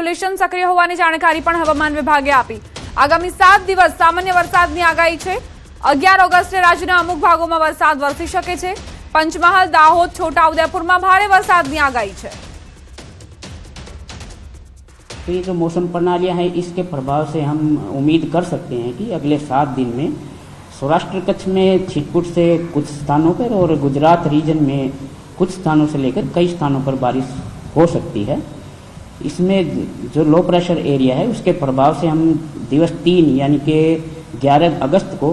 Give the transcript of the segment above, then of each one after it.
Circulation સક્રિય હોવાની જાણકારી પણ હવામાન વિભાગે આપી। આગામી 7 દિવસ સામાન્ય વરસાદની આગાહી છે। 11 ઓગસ્ટે રાજ્યના અમુક ભાગોમાં વરસાદ વરસી શકે છે। પંચમહાલ, દાહોદ, છોટાઉદેપુરમાં ભારે વરસાદની આગાહી છે। तो ये जो मौसम प्रणालियाँ हैं इसके प्रभाव से हम उम्मीद कर सकते हैं कि अगले 7 दिन में सौराष्ट्र कच्छ में छिटपुट से कुछ स्थानों पर और गुजरात रीजन में कुछ स्थानों से लेकर कई स्थानों पर बारिश हो सकती है। इसमें जो लो प्रेशर एरिया है उसके प्रभाव से हम दिवस 3 यानी कि 11 अगस्त को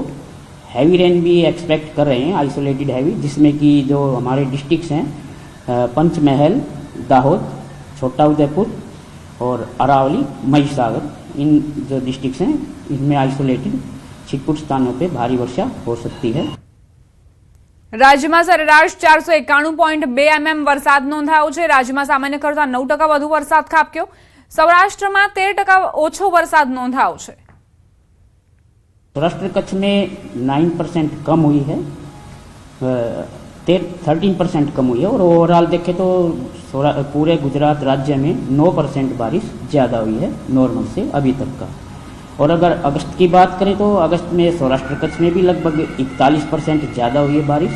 हैवी रेन भी एक्सपेक्ट कर रहे हैं, आइसोलेटेड हैवी, जिसमें कि जो हमारे डिस्ट्रिक्ट्स हैं पंचमहल, दाहोद, छोटाउदेपुर और अरावली, महिसागर, इन जो डिस्ट्रिक्ट्स हैं इनमें आइसोलेटेड छिटपुट स्थानों पे भारी वर्षा हो सकती है। राज्य में सरेराश 491.2 mm वरसाद नोंधायो छे। राज्य में सामान्य करता 9% વધુ વરસાદ ખાબક્યો। સૌરાષ્ટ્રમાં 13% ઓછો વરસાદ નોંધાયો છે। सौराष्ट्र कच्छ में 9% कम हुई है, 13% कम हुई है और ओवरऑल देखें तो पूरे गुजरात राज्य में 9% बारिश ज़्यादा हुई है नॉर्मल से अभी तक का। और अगर अगस्त की बात करें तो अगस्त में सौराष्ट्र कच्छ में भी लगभग 41% ज़्यादा हुई है बारिश।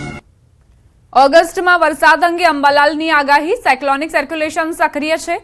ऑगस्ट में वरसाद अंगे अंबालालनी आगाही। साइक्लोनिक सर्क्युलेशन सक्रिय है।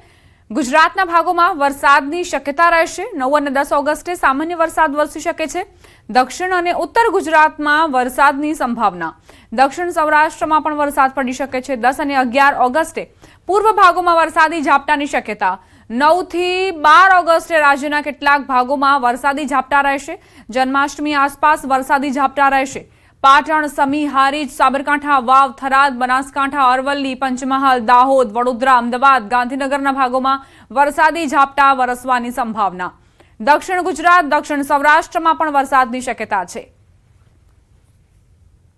गुजरातना भागों वरसादनी शक्यता रहेशे। 9 અને 10 ઓગસ્ટે सामान्य वरसाद वरसी शके छे। दक्षिण और उत्तर गुजरात में वरसादनी संभावना। दक्षिण सौराष्ट्र में पण वरसाद पड़ी शके छे। 10 અને 11 ઓગસ્ટે पूर्व भागों में वरसादी झापटानी शक्यता। 9 થી 12 ઓગસ્ટે राज्यना કેટલાક ભાગોમાં વરસાદી ઝાપટા રહેશે। જન્માષ્ટમી આસપાસ વરસાદી ઝાપટા રહેશે। પાટણ, સમી, હારીજ, સાબરકાંઠા, વાવ, થરાદ, બનાસકાંઠા, અરવલ્લી, પંચમહાલ, દાહોદ, વડોદરા, અમદાવાદ, ગાંધીનગરના ભાગોમાં વરસાદી ઝાપટા વરસવાની સંભાવના। દક્ષિણ ગુજરાત, દક્ષિણ સૌરાષ્ટ્રમાં પણ વરસાદની શક્યતા છે।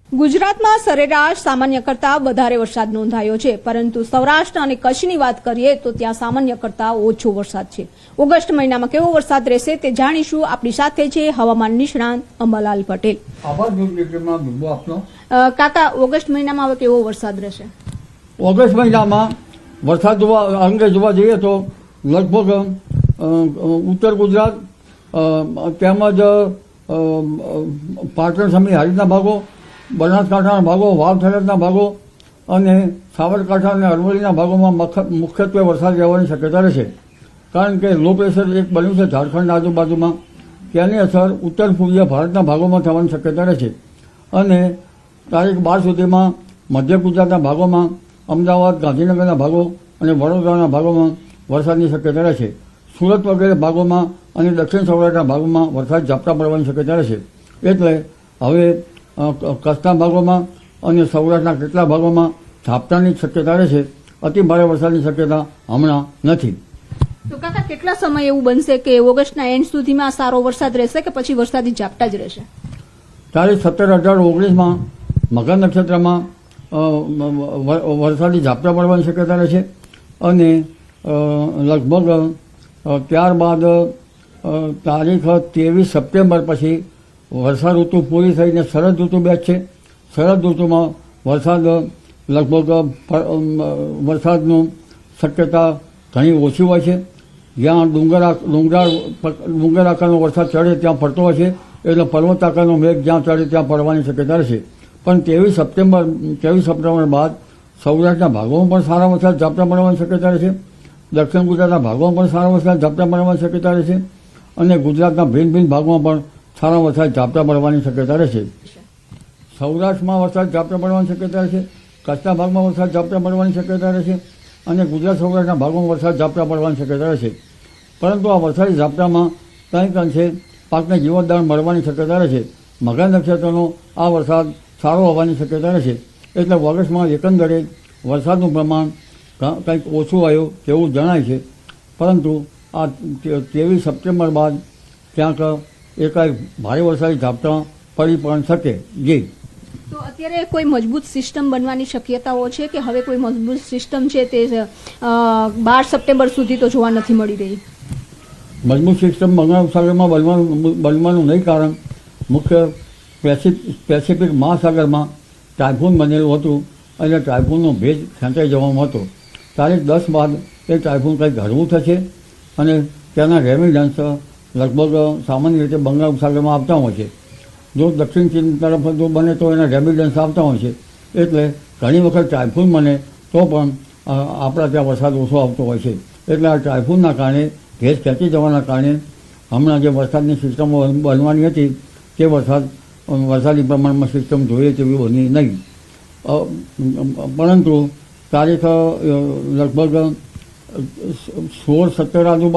ગુજરાતમાં સરેરાશ સામાન્ય કરતા વધારે વરસાદ નોંધાયો છે, પરંતુ સૌરાષ્ટ્ર અને કચ્છની વાત કરીએ તો ત્યાં સામાન્ય કરતા ઓછો વરસાદ છે। ઓગસ્ટ મહિનામાં કેવો વરસાદ રહેશે તે જાણીશું। આપણી સાથે છે હવામાન નિષ્ણાંત અંબાલાલ પટેલ। કાકા, ઓગસ્ટ મહિનામાં હવે કેવો વરસાદ રહેશે? ઓગસ્ટ મહિનામાં વરસાદ અંગે જોવા જઈએ તો લગભગ ઉત્તર ગુજરાત તેમજ પાટણ, સમી, હારીજના ભાગો, બનાસકાંઠાના ભાગો, વાવ, થરાદના ભાગો અને સાબરકાંઠા અને અરવલ્લીના ભાગોમાં મુખ્યત્વે વરસાદ રહેવાની શક્યતા રહેશે। કારણ કે લો પ્રેશર એક બન્યું છે ઝારખંડ આજુબાજુમાં, તેની અસર ઉત્તર પૂર્વીય ભારતના ભાગોમાં થવાની શક્યતા રહેશે। અને તારીખ 12 સુધીમાં મધ્ય ગુજરાતના ભાગોમાં, અમદાવાદ, ગાંધીનગરના ભાગો અને વડોદરાના ભાગોમાં વરસાદની શક્યતા રહેશે। સુરત વગેરે ભાગોમાં અને દક્ષિણ સૌરાષ્ટ્રના ભાગોમાં વરસાદ ઝાપટા પડવાની શક્યતા રહેશે। એટલે હવે કચ્છના ભાગોમાં અને સૌરાષ્ટ્રના કેટલા ભાગોમાં ઝાપટાની શક્યતા રહેશે। અતિ ભારે વરસાદની શક્યતા હમણાં નથી। તો કાકા, કેટલા સમય એવું બનશે કે ઓગસ્ટના એન્ડ સુધીમાં સારો વરસાદ રહેશે કે પછી વરસાદી ઝાપટા જ રહેશે? તારીખ 17, 18, 19માં મઘા નક્ષત્રમાં વરસાદી ઝાપટા પડવાની શક્યતા રહેશે અને લગભગ ત્યારબાદ તારીખ 23 સપ્ટેમ્બર પછી વર્ષા ઋતુ પૂરી થઈને શરદ ઋતુ બેસશે। શરદ ઋતુમાં વરસાદ લગભગ વરસાદનું શક્યતા ઘણી ઓછી હોય છે। જ્યાં ડુંગર આકારનો વરસાદ ચડે ત્યાં પડતો હોય છે, એટલે પર્વત આકારનો મેઘ જ્યાં ચડે ત્યાં પડવાની શક્યતા રહેશે। પણ 23 સપ્ટેમ્બર બાદ સૌરાષ્ટ્રના ભાગોમાં પણ સારા વરસાદ ઝાપટા પડવાની શક્યતા રહેશે। દક્ષિણ ગુજરાતના ભાગોમાં પણ સારા વરસાદ ઝાપટા પડવાની શક્યતા રહેશે અને ગુજરાતના ભિન્ન ભિન્ન ભાગમાં પણ સારા વરસાદ ઝાપટા પડવાની શક્યતા રહેશે। સૌરાષ્ટ્રમાં વરસાદ ઝાપટા પડવાની શક્યતા રહેશે, કચ્છના ભાગમાં વરસાદ ઝાપટા પડવાની શક્યતા રહેશે અને ગુજરાત સૌરાષ્ટ્રના ભાગોમાં વરસાદ ઝાપટા પડવાની શક્યતા રહેશે। પરંતુ આ વરસાદી ઝાપટામાં કંઈક અંશે પાકને જીવતદાન મળવાની શક્યતા રહેશે। મઘા નક્ષત્રનો આ વરસાદ સારો હોવાની શક્યતા રહેશે। એટલે ઓગસ્ટમાં એકંદરે વરસાદનું પ્રમાણ કંઈક ઓછું આવ્યું તેવું જણાય છે। પરંતુ આ 23 સપ્ટેમ્બર બાદ ક્યાંક એકાએક ભારે વરસાદી ઝાપટા પડી પણ શકે। જી, તો અત્યારે કોઈ મજબૂત સિસ્ટમ બનવાની શક્યતાઓ છે કે હવે કોઈ મજબૂત સિસ્ટમ છે તે 12 સપ્ટેમ્બર સુધી તો જોવા નથી મળી રહી? મજબૂત સિસ્ટમ બંગાળ ઉપસાગરમાં બનવાનું નહીં, કારણ મુખ્ય પેસિફિક મહાસાગરમાં ટાઇફૂન બનેલું હતું અને ટાઇફૂનનો ભેજ ખેંચાઈ જવાનો હતો। તારીખ 10 બાદ એ ટાઇફૂન કંઈક હળવું થશે અને ત્યાંના રેમિડન્સ લગભગ સામાન્ય રીતે બંગાળ ઉપસાગરમાં આવતા હોય છે. જો દક્ષિણ ચીન તરફ જો બને તો એના રેમિડન્સ આવતા હોય છે. એટલે ઘણી વખત ટાઇફૂન બને તો પણ આપણા ત્યાં વરસાદ ઓછો આવતો હોય છે. એટલે આ ટાઇફૂનના કારણે ભેજ ખેંચી જવાના કારણે હમણાં જે વરસાદની સિસ્ટમો બનવાની હતી તે વરસાદી પ્રમાણમાં સિસ્ટમ જોઈએ તેવી બની નહીં. પરંતુ તારીખ લગભગ 16-17 આજુબાજુ